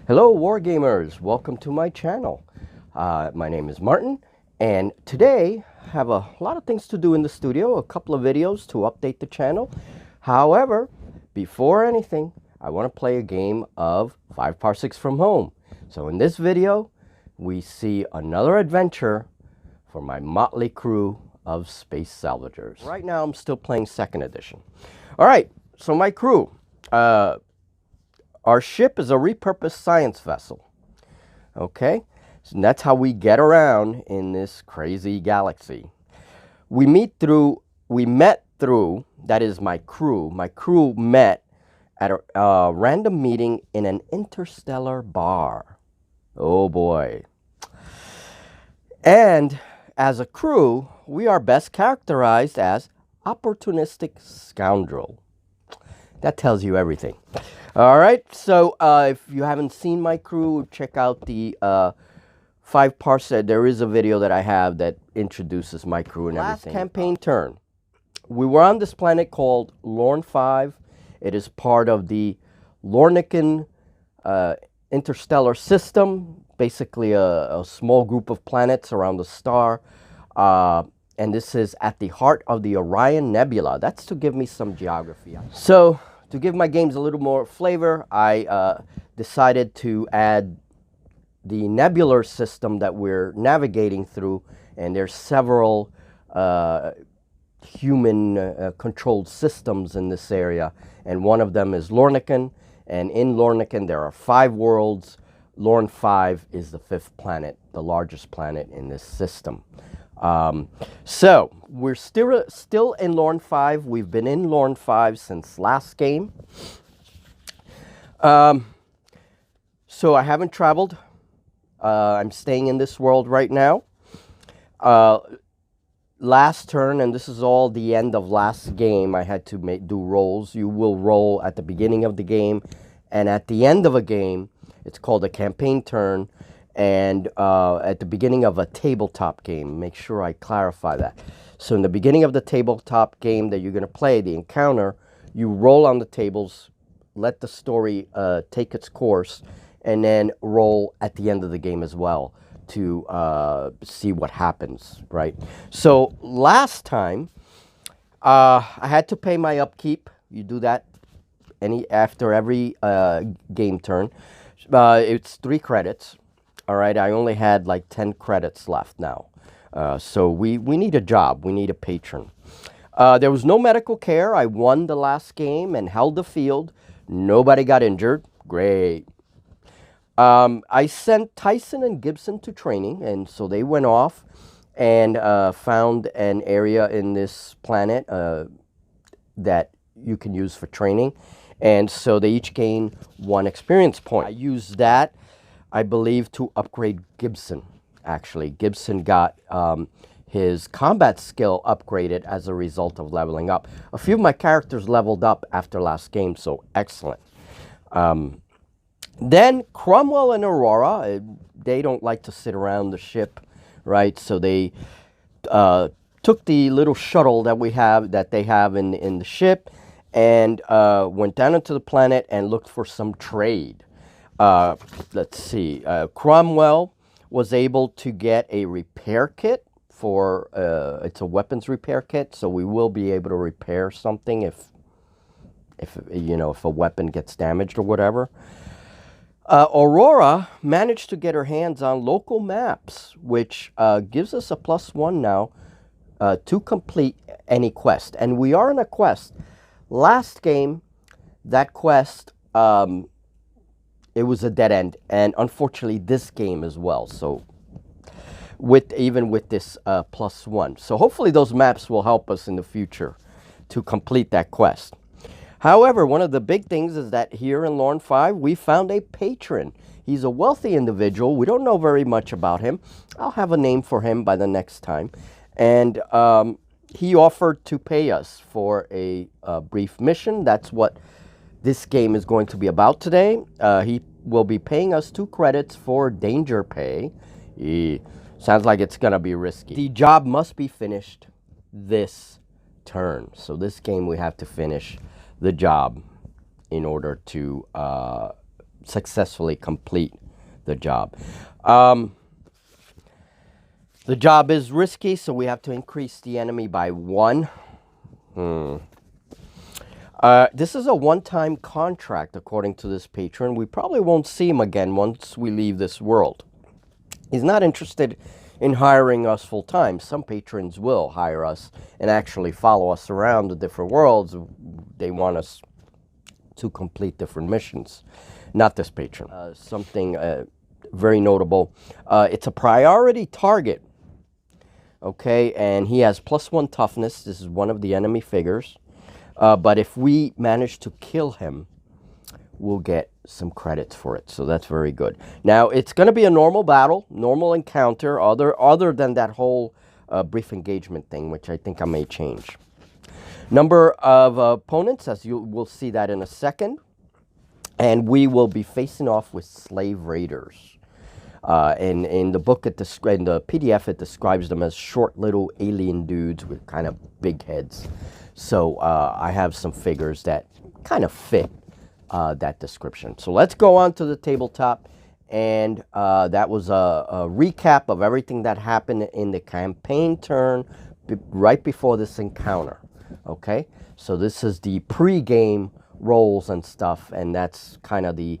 Hello wargamers, welcome to my channel. My name is Martin, and today I have a lot of things to do in the studio, a couple of videos to update the channel. However, before anything, I want to play a game of 5 parsecs from home. So in this video, we see another adventure for my motley crew of space salvagers. Right now I'm still playing 2nd edition. All right, so my crew. Our ship is a repurposed science vessel. Okay, so that's how we get around in this crazy galaxy. We met through, that is my crew. My crew met at a random meeting in an interstellar bar. Oh boy. And as a crew, we are best characterized as opportunistic scoundrel. That tells you everything. All right, so if you haven't seen my crew, check out the 5 parsec. There is a video that I have that introduces my crew and everything. Last campaign turn. We were on this planet called Lorne 5. It is part of the Lornican interstellar system, basically a small group of planets around the star. And this is at the heart of the Orion Nebula. That's to give me some geography. So to give my games a little more flavor, I decided to add the nebular system that we're navigating through, and there's several human controlled systems in this area, and one of them is Lornican, and in Lornican there are 5 worlds. Lorne 5 is the 5th planet, the largest planet in this system. So we're still in Lorne 5. We've been in Lorne 5 since last game. So I haven't traveled. I'm staying in this world right now. Last turn, and this is all the end of last game, I had to do rolls. You will roll at the beginning of the game, and at the end of a game, it's called a campaign turn. And at the beginning of a tabletop game, make sure I clarify that. So in the beginning of the tabletop game that you're going to play, the encounter, you roll on the tables, let the story take its course, and then roll at the end of the game as well to see what happens, right? So last time, I had to pay my upkeep. You do that after every game turn. It's 3 credits. All right, I only had like 10 credits left now. So we need a job. We need a patron. There was no medical care. I won the last game and held the field. Nobody got injured. Great. I sent Tyson and Gibson to training, and so they went off and found an area in this planet that you can use for training. And so they each gained 1 experience point. I used that, I believe, to upgrade Gibson. Actually, Gibson got his combat skill upgraded as a result of leveling up. A few of my characters leveled up after last game, so excellent. Then Cromwell and Aurora, they don't like to sit around the ship, right? So they took the little shuttle that they have in the ship, and went down into the planet and looked for some trade. Let's see. Cromwell was able to get a repair kit for it's a weapons repair kit, so we will be able to repair something if a weapon gets damaged or whatever. Aurora managed to get her hands on local maps, which gives us a +1 now to complete any quest, and we are in a quest. Last game, that quest, it was a dead end, and unfortunately this game as well. So even with this +1, so hopefully those maps will help us in the future to complete that quest. However, one of the big things is that here in Lorne 5, we found a patron. He's a wealthy individual. We don't know very much about him. I'll have a name for him by the next time. And he offered to pay us for a brief mission. That's what this game is going to be about today. He will be paying us 2 credits for danger pay. Sounds like it's going to be risky. The job must be finished this turn. So this game we have to finish the job in order to successfully complete the job. The job is risky, so we have to increase the enemy by 1. This is a one-time contract, according to this patron. We probably won't see him again once we leave this world. He's not interested in hiring us full-time. Some patrons will hire us and actually follow us around the different worlds. They want us to complete different missions. Not this patron. Something very notable. It's a priority target. Okay, and he has +1 toughness. This is one of the enemy figures. But if we manage to kill him, we'll get some credits for it. So that's very good. Now, it's going to be a normal battle, normal encounter, other than that whole brief engagement thing, which I think I may change. Number of opponents, as you will see that in a second. And we will be facing off with slave raiders. In the book, in the PDF, it describes them as short little alien dudes with kind of big heads. So I have some figures that kind of fit that description. So let's go on to the tabletop. And that was a recap of everything that happened in the campaign turn right before this encounter. Okay, so this is the pre-game rolls and stuff, and that's kind of the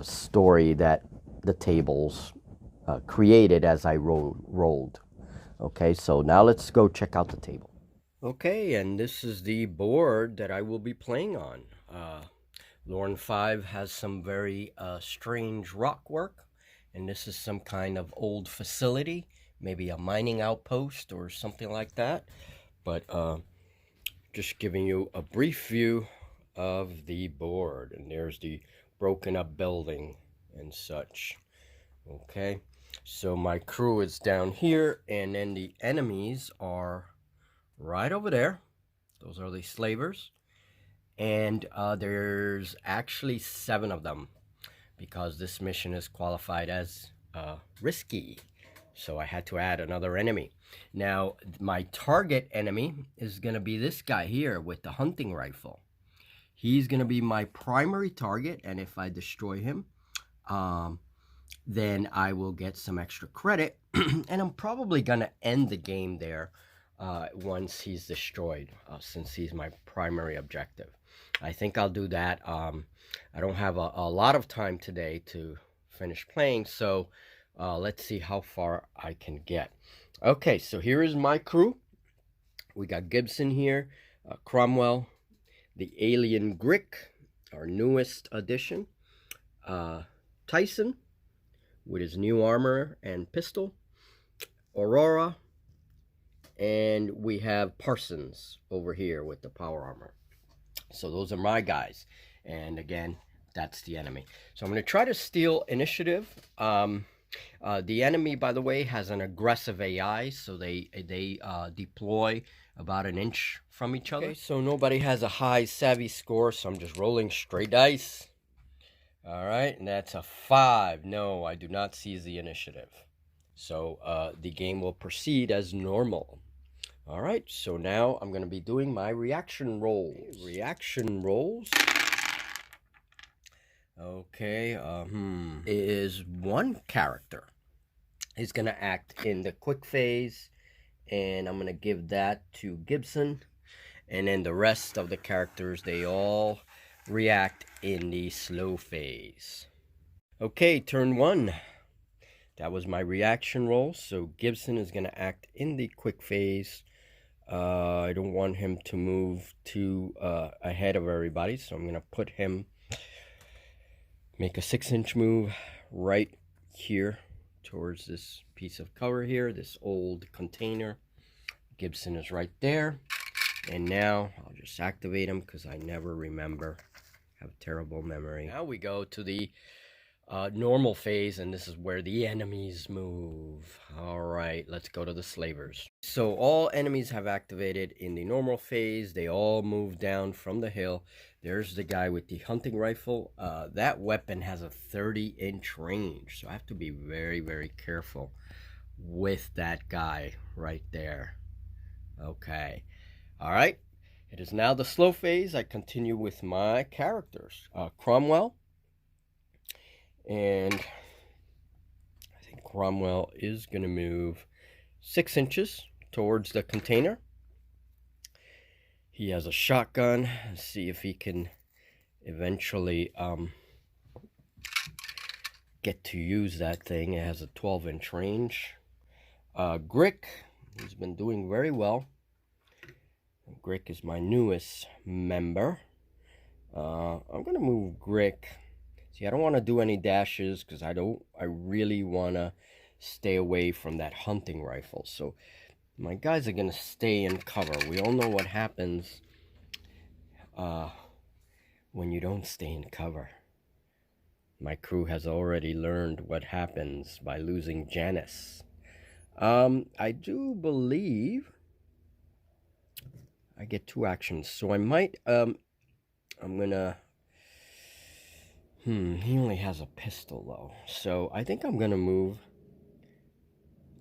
story that the tables created as I rolled. Okay, so now let's go check out the table. Okay, and this is the board that I will be playing on. Lorne 5 has some very strange rock work, and this is some kind of old facility, maybe a mining outpost or something like that. But just giving you a brief view of the board, and there's the broken up building and such. Okay, so my crew is down here, and then the enemies are right over there. Those are the slavers, and there's actually 7 of them because this mission is qualified as risky, so I had to add another enemy. Now my target enemy is going to be this guy here with the hunting rifle. He's going to be my primary target, and if I destroy him, then I will get some extra credit, and I'm probably going to end the game there once he's destroyed, since he's my primary objective. I think I'll do that. I don't have a lot of time today to finish playing, so let's see how far I can get. Okay, so here is my crew. We got Gibson here, Cromwell, the Alien Grick, our newest addition, Tyson with his new armor and pistol, Aurora, and we have Parsons over here with the power armor. So those are my guys, and again, that's the enemy. So I'm going to try to steal initiative. The enemy, by the way, has an aggressive AI, so they deploy about an inch from each other. Okay, so nobody has a high savvy score, so I'm just rolling straight dice. All right, and that's a 5. No, I do not seize the initiative. So the game will proceed as normal. All right, so now I'm going to be doing my reaction rolls. Reaction rolls. Okay, is one character. He's going to act in the quick phase, and I'm going to give that to Gibson. And then the rest of the characters, they all react in the slow phase. Okay, turn 1. That was my reaction roll. So Gibson is going to act in the quick phase. I don't want him to move too ahead of everybody, so I'm going to put him, make a 6-inch move right here towards this piece of cover here, this old container. Gibson is right there. And now I'll just activate him because I never remember. I have terrible memory. Now we go to the normal phase, and this is where the enemies move. All right, let's go to the slavers. So all enemies have activated in the normal phase. They all move down from the hill. There's the guy with the hunting rifle. That weapon has a 30-inch range, so I have to be very, very careful with that guy right there. Okay. All right. It is now the slow phase. I continue with my characters. Cromwell And I think Cromwell is going to move 6 inches towards the container. He has a shotgun. Let's see if he can eventually get to use that thing. It has a 12-inch range. Grick, he's been doing very well. Grick is my newest member. I'm gonna move Grick. See, I don't want to do any dashes because I really want to stay away from that hunting rifle. So my guys are gonna stay in cover. We all know what happens when you don't stay in cover. My crew has already learned what happens by losing Janice. I do believe I get 2 actions, so I might, I'm gonna, he only has a pistol though, so I think I'm gonna move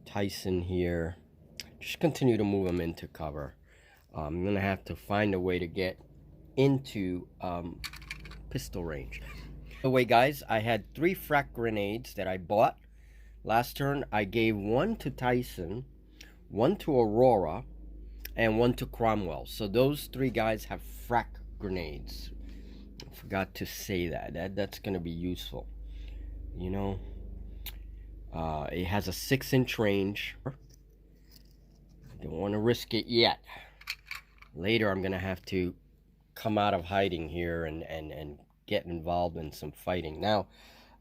Tyson here, just continue to move him into cover. I'm gonna have to find a way to get into pistol range. By the way, guys, I had 3 frag grenades that I bought. Last turn, I gave 1 to Tyson, 1 to Aurora, and 1 to Cromwell. So those 3 guys have frag grenades. I forgot to say that. That's going to be useful. You know, it has a 6-inch range. Don't want to risk it yet. Later, I'm going to have to come out of hiding here and get involved in some fighting. Now,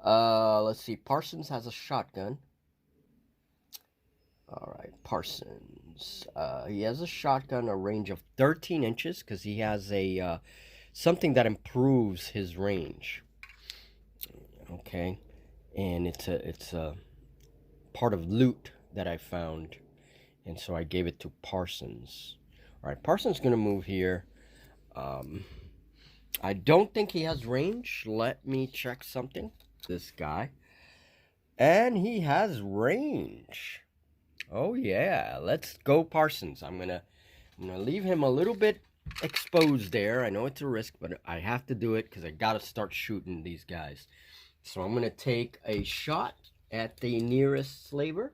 let's see. Parsons has a shotgun. All right, Parsons. He has a shotgun, a range of 13 inches, because he has a something that improves his range. Okay, and it's a part of loot that I found, and so I gave it to Parsons. All right, Parsons gonna move here. I don't think he has range. Let me check something. This guy, and he has range. Oh yeah, let's go Parsons. I'm gonna leave him a little bit exposed there. I know it's a risk, but I have to do it because I gotta start shooting these guys. So I'm gonna take a shot at the nearest slaver,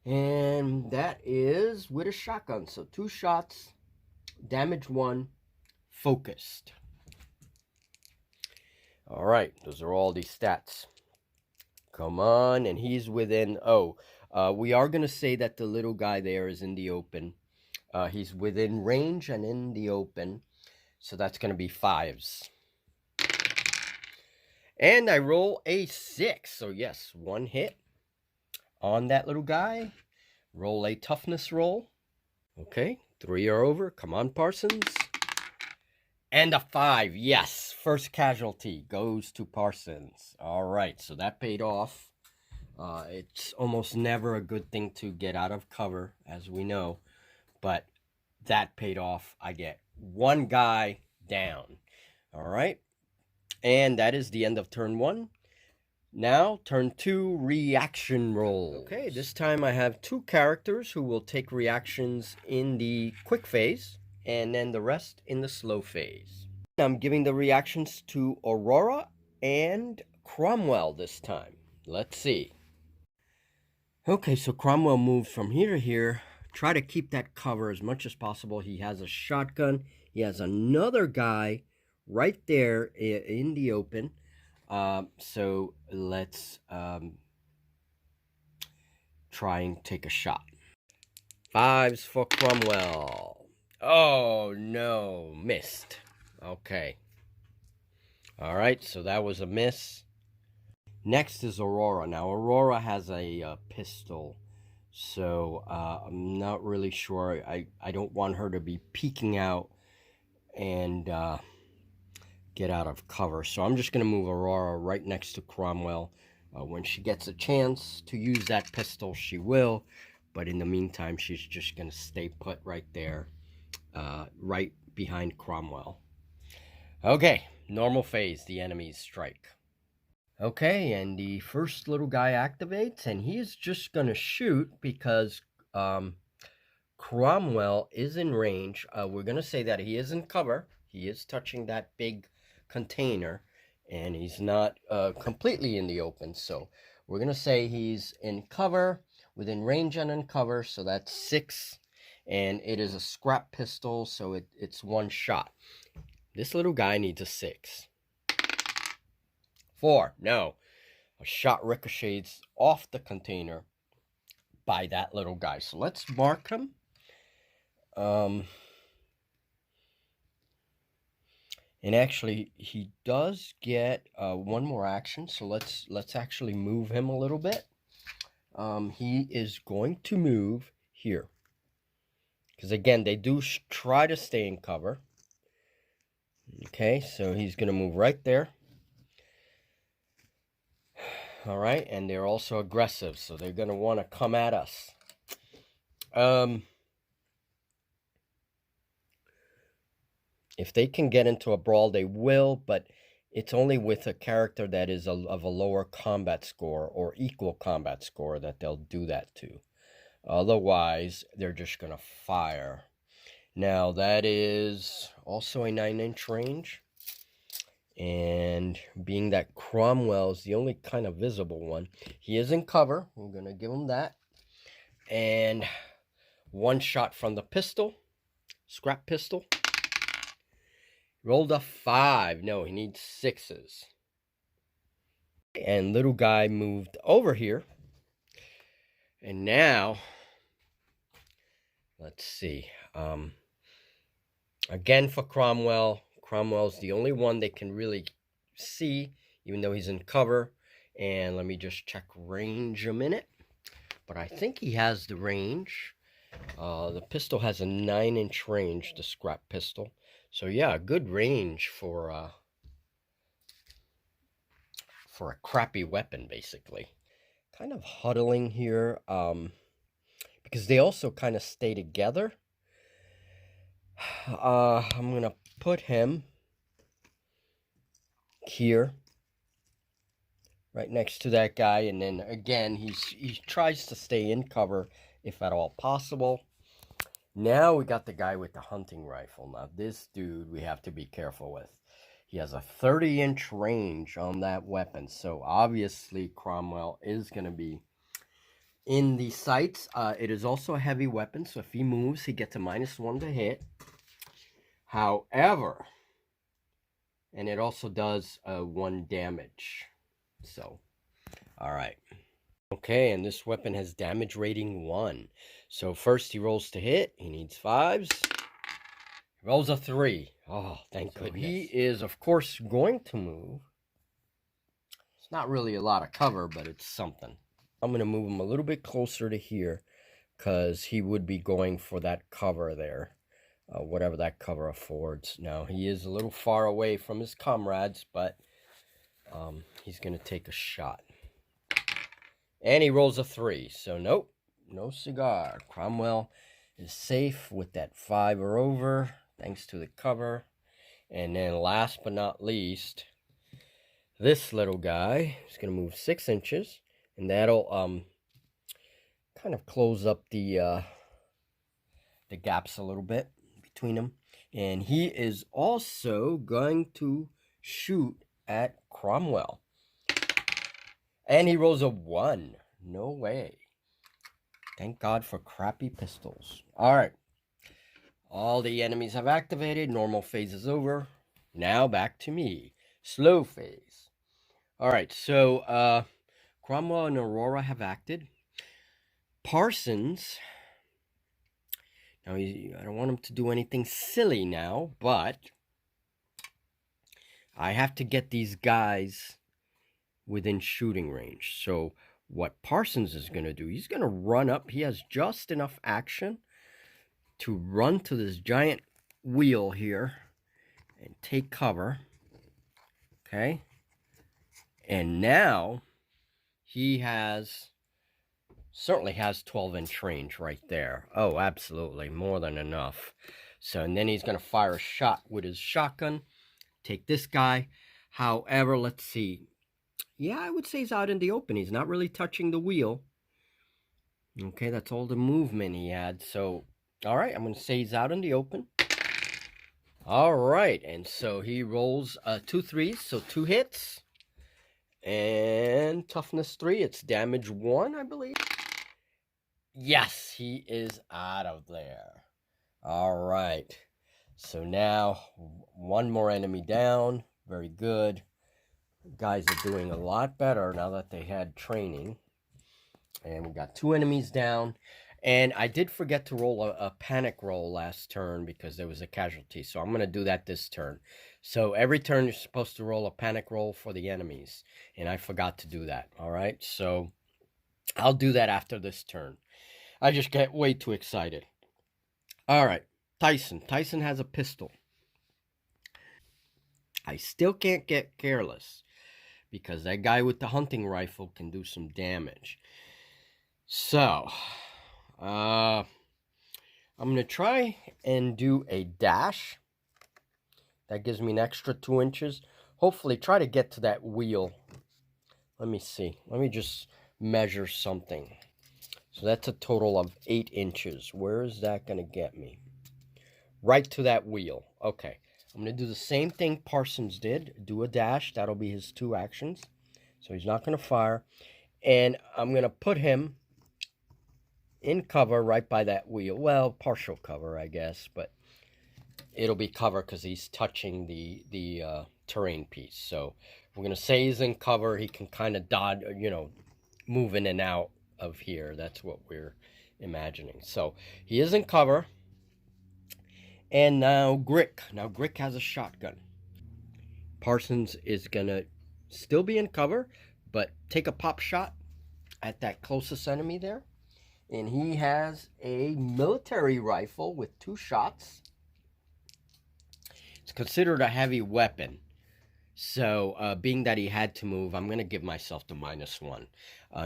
and that is with a shotgun. So 2 shots, damage 1, focused. All right, those are all these stats. Come on, and he's within, we are going to say that the little guy there is in the open. He's within range and in the open, so that's going to be 5s. And I roll a 6, so yes, 1 hit on that little guy. Roll a toughness roll. Okay, 3 are over. Come on, Parsons. And a 5, yes. First casualty goes to Parsons. All right, so that paid off. It's almost never a good thing to get out of cover, as we know. But that paid off. I get 1 guy down. All right. And that is the end of turn 1. Now, turn 2, reaction roll. Okay, this time I have 2 characters who will take reactions in the quick phase, and then the rest in the slow phase. I'm giving the reactions to Aurora and Cromwell this time. Let's see. Okay, so Cromwell moved from here to here. Try to keep that cover as much as possible. He has a shotgun. He has another guy right there in the open. So let's try and take a shot. 5s for Cromwell. Oh, no. Missed. Okay. All right, so that was a miss. Next is Aurora. Now, Aurora has a pistol, so I'm not really sure. I don't want her to be peeking out and get out of cover. So I'm just going to move Aurora right next to Cromwell. When she gets a chance to use that pistol, she will. But in the meantime, she's just going to stay put right there, right behind Cromwell. Okay, normal phase, the enemies strike. Okay, and the first little guy activates, and he's just going to shoot because Cromwell is in range. We're going to say that he is in cover. He is touching that big container, and he's not completely in the open. So we're going to say he's in cover, within range and in cover. So that's 6. And it is a scrap pistol, so it's one shot. This little guy needs a 6. 4. No. A shot ricochets off the container by that little guy. So let's mark him. And actually, he does get one more action. So let's actually move him a little bit. He is going to move here. Because again, they do try to stay in cover. Okay, so he's going to move right there. All right, and they're also aggressive, so they're going to want to come at us. If they can get into a brawl, they will, but it's only with a character that is of a lower combat score or equal combat score that they'll do that to. Otherwise, they're just going to fire. Now, that is also a 9-inch range. And being that Cromwell is the only kind of visible one, he is in cover. We're going to give him that. And one shot from the pistol, scrap pistol. Rolled a 5. No, he needs 6s. And little guy moved over here. And now, let's see. Again for Cromwell. Cromwell's the only one they can really see, even though he's in cover. And let me just check range a minute. But I think he has the range. The pistol has a 9-inch range, the scrap pistol. So yeah, good range for a crappy weapon, basically. Kind of huddling here, because they also kind of stay together. I'm gonna put him here, right next to that guy, and then again he tries to stay in cover if at all possible. Now we got the guy with the hunting rifle. Now this dude we have to be careful with. He has a 30-inch range on that weapon, so obviously Cromwell is going to be in the sights. It is also a heavy weapon, so if he moves, he gets a -1 to hit. However, and it also does 1 damage. So, all right. Okay, and this weapon has damage rating 1. So first he rolls to hit. He needs 5s. He rolls a 3. Oh, thank goodness. He is, of course, going to move. It's not really a lot of cover, but it's something. I'm going to move him a little bit closer to here because he would be going for that cover there, whatever that cover affords. Now, he is a little far away from his comrades, but he's going to take a shot. And he rolls a 3, so nope, no cigar. Cromwell is safe with that 5 or over, thanks to the cover. And then last but not least, this little guy is going to move 6 inches, and that'll kind of close up the gaps a little bit between them. And he is also going to shoot at Cromwell. And he rolls a 1. No way. Thank God for crappy pistols. All right. All the enemies have activated. Normal phase is over. Now back to me. Slow phase. All right. So Cromwell and Aurora have acted. Parsons. Now, I don't want him to do anything silly now, but I have to get these guys within shooting range. So what Parsons is going to do, he's going to run up. He has just enough action to run to this giant wheel here and take cover. Okay. And now he certainly has 12-inch range right there. Oh, absolutely. More than enough. So, and then he's going to fire a shot with his shotgun. Take this guy. However, let's see. Yeah, I would say he's out in the open. He's not really touching the wheel. Okay, that's all the movement he had. So, all right, I'm going to say he's out in the open. All right, and so he rolls 2 3s, so 2 hits. And toughness 3, it's damage 1, I believe. Yes, he is out of there. All right. So now one more enemy down. Very good. Guys are doing a lot better now that they had training. And we got 2 enemies down. And I did forget to roll a panic roll last turn because there was a casualty. So I'm going to do that this turn. So every turn you're supposed to roll a panic roll for the enemies. And I forgot to do that. All right. So I'll do that after this turn. I just get way too excited. All right. Tyson. Tyson has a pistol. I still can't get careless because that guy with the hunting rifle can do some damage. So, I'm going to try and do a dash. That gives me an extra 2 inches. Hopefully, try to get to that wheel. Let me see. Let me just measure something. So that's a total of 8 inches. Where is that going to get me? Right to that wheel. Okay. I'm going to do the same thing Parsons did. Do a dash. That'll be his 2 actions. So he's not going to fire. And I'm going to put him in cover right by that wheel. Well, partial cover, I guess. But it'll be cover because he's touching the terrain piece. So we're going to say he's in cover. He can kind of dodge, move in and out of here. That's what we're imagining. So he is in cover. And now Grick. Now Grick has a shotgun. Parsons is going to still be in cover, but take a pop shot at that closest enemy there. And he has a military rifle with 2 shots. It's considered a heavy weapon. So, being that he had to move, I'm going to give myself the -1.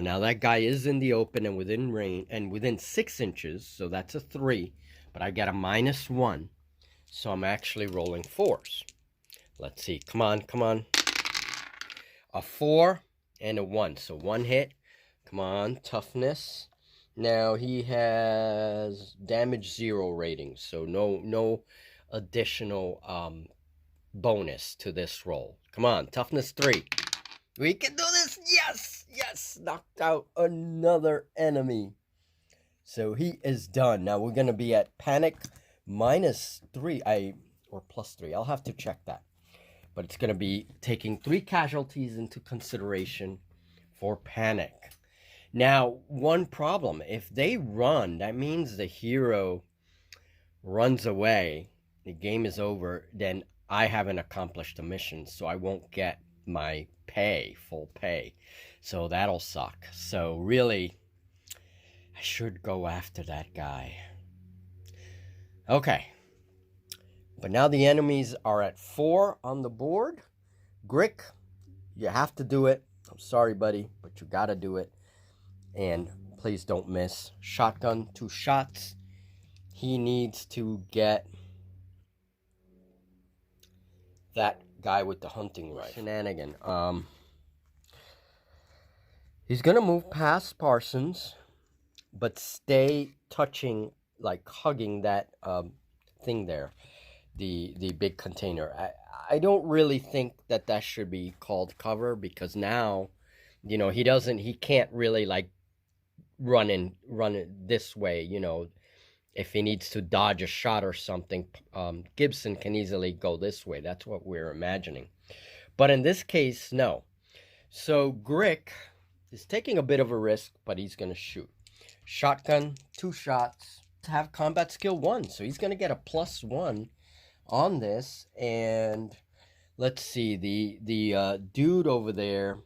Now, that guy is in the open and within range, and within 6 inches, so that's a 3. But I got a -1, so I'm actually rolling 4s. Let's see. Come on, come on. A 4 and a 1. So 1 hit. Come on, toughness. Now he has damage 0 ratings, so no additional bonus to this roll. Come on, toughness 3. We can do this. Yes, yes, knocked out another enemy. So he is done. Now we're gonna be at panic -3, or +3. I'll have to check that. But it's going to be taking 3 casualties into consideration for panic. Now, one problem. If they run, that means the hero runs away, the game is over, then I haven't accomplished the mission, so I won't get my pay, full pay. So that'll suck. So really, I should go after that guy. Okay. But now the enemies are at 4 on the board. Grick, you have to do it. I'm sorry, buddy, but you got to do it. And please don't miss. Shotgun, 2 shots. He needs to get that guy with the hunting rifle. Shenanigan. He's going to move past Parsons, but stay touching, like hugging that thing there. The big container. I don't really think that should be called cover because now, he can't really like run it this way, if he needs to dodge a shot or something. Gibson can easily go this way. That's what we're imagining. But in this case, no. So Grick is taking a bit of a risk, but he's going to shoot. Shotgun, 2 shots. Have combat skill 1, so he's going to get a +1 on this. And let's see, the dude over there,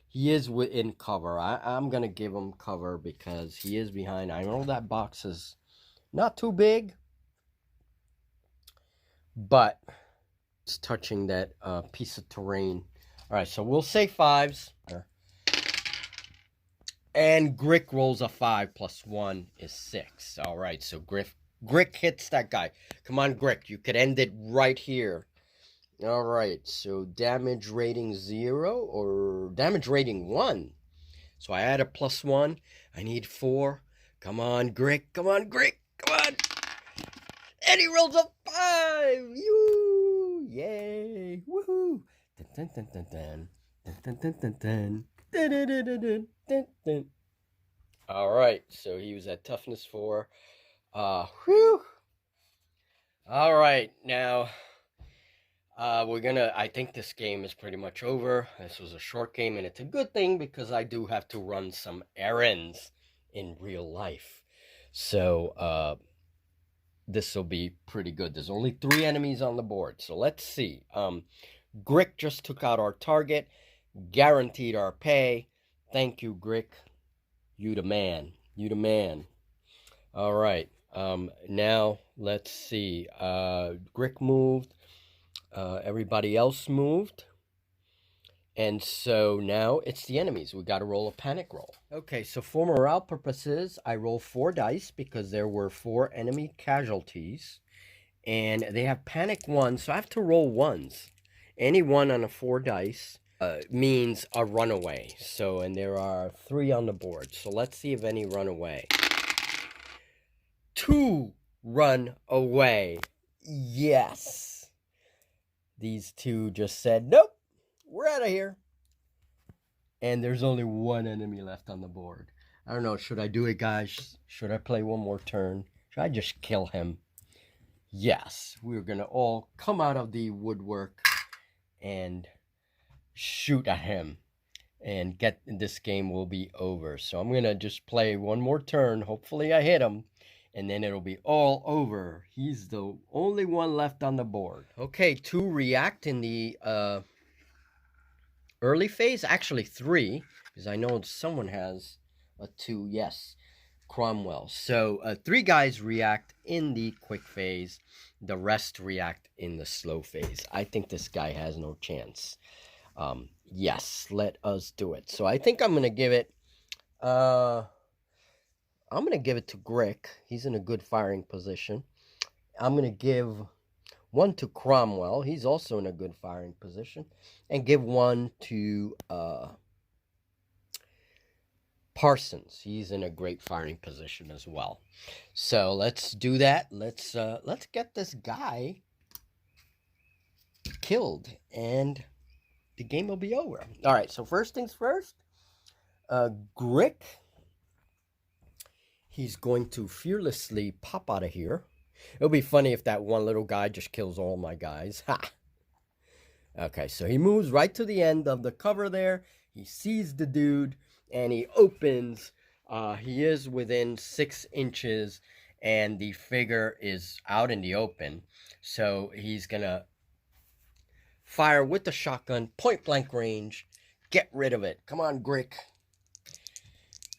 he is in cover. I'm gonna give him cover because he is behind. I know that box is not too big, but it's touching that piece of terrain. All right, so we'll say 5s. And Grick rolls a 5 +1 is 6. All right, so Grick hits that guy. Come on, Grick. You could end it right here. All right, so damage rating 0 or damage rating 1. So I add a +1. I need 4. Come on, Grick. Come on, Grick. Come on. And he rolls a 5. You, yay, woohoo! Dun, dun, dun, dun, dun, dun, dun, dun, dun, dun, dun, dun, dun, dun, dun. All right, so he was at toughness 4. Whew. All right, now I think this game is pretty much over. This was a short game, and it's a good thing because I do have to run some errands in real life. So, this will be pretty good. There's only 3 enemies on the board. So let's see. Grick just took out our target, guaranteed our pay. Thank you, Grick. You the man. You the man. All right. Now let's see. Grick moved. Everybody else moved. And so now it's the enemies. We got to roll a panic roll. Okay, so for morale purposes, I roll 4 dice because there were 4 enemy casualties. And they have panic 1, so I have to roll 1s. Any 1 on a 4 dice means a runaway. So, and there are 3 on the board. So let's see if any run away. 2 run away. Yes. These 2 just said, nope, we're out of here. And there's only 1 enemy left on the board. I don't know, should I do it, guys? Should I play one more turn? Should I just kill him? Yes, we're going to all come out of the woodwork and shoot at him. And this game will be over. So I'm going to just play one more turn. Hopefully I hit him. And then it'll be all over. He's the only one left on the board. Okay, 2 react in the early phase. Actually 3, because I know someone has a 2. Yes, Cromwell. So 3 guys react in the quick phase. The rest react in the slow phase. I think this guy has no chance. Yes, let us do it. So I think I'm going to give it... I'm going to give it to Grick. He's in a good firing position. I'm going to give 1 to Cromwell. He's also in a good firing position. And give 1 to Parsons. He's in a great firing position as well. So let's do that. Let's get this guy killed. And the game will be over. All right, so first things first. Grick. He's going to fearlessly pop out of here. It'll be funny if that one little guy just kills all my guys. Ha! Okay, so he moves right to the end of the cover there. He sees the dude, and he opens. He is within 6 inches, and the figure is out in the open. So he's going to fire with the shotgun, point-blank range. Get rid of it. Come on, Grick.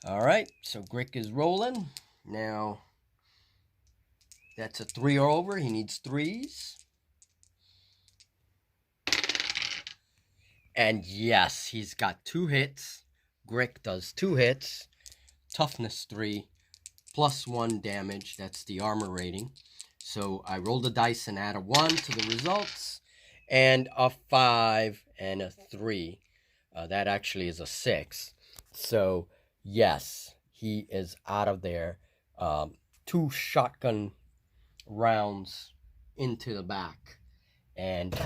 All right, so Grick is rolling. Now, that's a 3 or over. He needs 3s. And yes, he's got 2 hits. Grick does 2 hits. Toughness 3, +1 damage. That's the armor rating. So I roll the dice and add a 1 to the results. And a 5 and a 3. That actually is a 6. So... yes, he is out of there. 2 shotgun rounds into the back. And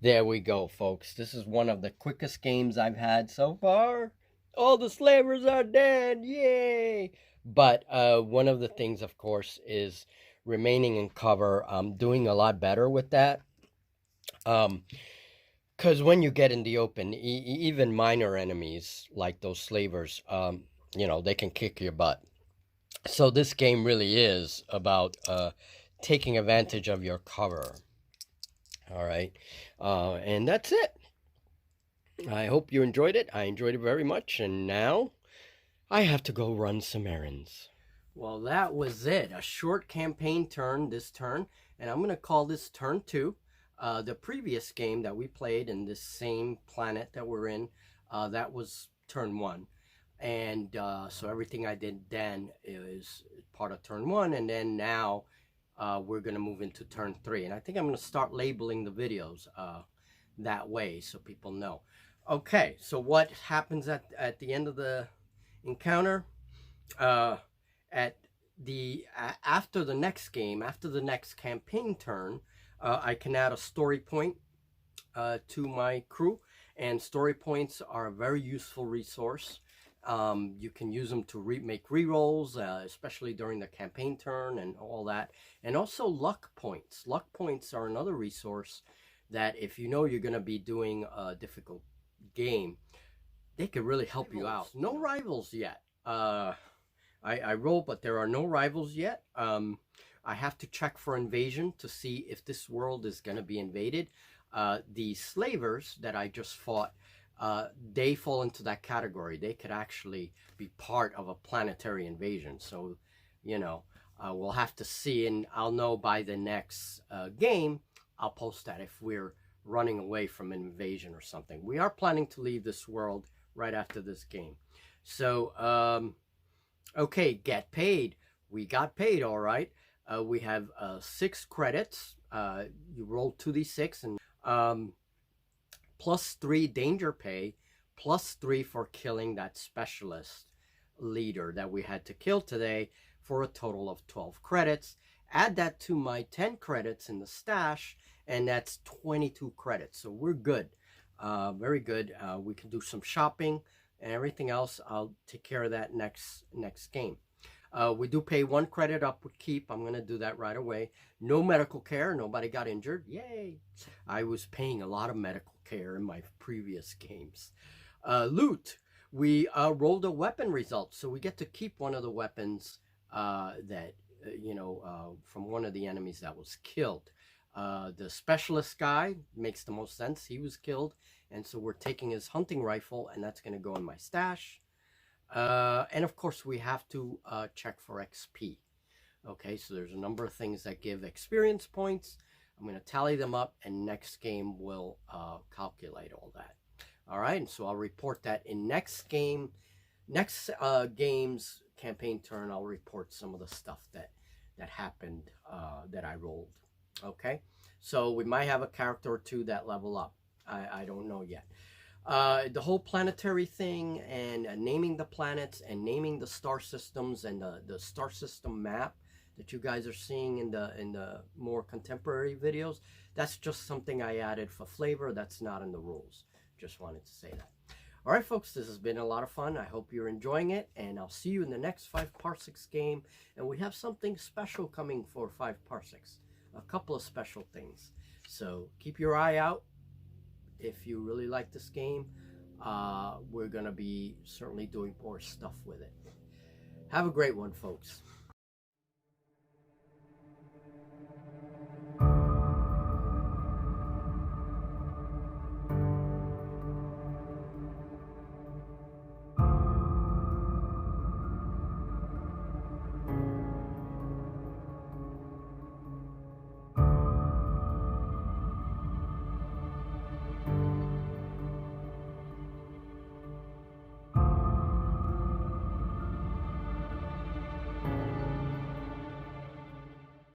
there we go, folks. This is one of the quickest games I've had so far. All the slavers are dead. Yay! But one of the things, of course, is remaining in cover. I'm doing a lot better with that. Because when you get in the open, even minor enemies like those slavers, you know, they can kick your butt. So this game really is about taking advantage of your cover. All right. And that's it. I hope you enjoyed it. I enjoyed it very much. And now I have to go run some errands. Well, that was it. A short campaign turn this turn. And I'm going to call this turn 2. The previous game that we played in this same planet that we're in, that was turn 1. And so everything I did then is part of turn 1. And then now we're going to move into turn 3. And I think I'm going to start labeling the videos that way so people know. Okay, so what happens at the end of the encounter? At after the next game, after the next campaign turn, I can add a story point to my crew, and story points are a very useful resource. You can use them to make rerolls, especially during the campaign turn and all that. And also luck points. Luck points are another resource that if you know you're going to be doing a difficult game, they could really help you out. No rivals yet. I roll, but there are no rivals yet. I have to check for invasion to see if this world is going to be invaded. The slavers that I just fought, they fall into that category. They could actually be part of a planetary invasion. So, you know, we'll have to see, and I'll know by the next game. I'll post that if we're running away from an invasion or something. We are planning to leave this world right after this game. So, okay, get paid. We got paid, all right. We have 6 credits. You roll 2d6 and plus 3 danger pay, plus 3 for killing that specialist leader that we had to kill today, for a total of 12 credits. Add that to my 10 credits in the stash, and that's 22 credits. So we're good. Very good. We can do some shopping and everything else. I'll take care of that next game. We do pay 1 credit upkeep. I'm going to do that right away. No medical care. Nobody got injured. Yay. I was paying a lot of medical care in my previous games. Loot. We rolled a weapon result. So we get to keep one of the weapons that, from one of the enemies that was killed. The specialist guy makes the most sense. He was killed. And so we're taking his hunting rifle, and that's going to go in my stash. And of course, we have to check for XP. Okay, so there's a number of things that give experience points. I'm going to tally them up, and next game will calculate all that. All right, and so I'll report that in next game's campaign turn. I'll report some of the stuff that happened that I rolled. Okay, so we might have a character or 2 that level up. I don't know yet. The whole planetary thing and naming the planets and naming the star systems and the star system map that you guys are seeing in the more contemporary videos, that's just something I added for flavor. That's not in the rules. Just wanted to say that. All right, folks, this has been a lot of fun. I hope you're enjoying it, and I'll see you in the next 5 parsecs game. And we have something special coming for 5 parsecs, a couple of special things. So keep your eye out. If you really like this game, we're going to be certainly doing more stuff with it. Have a great one, folks.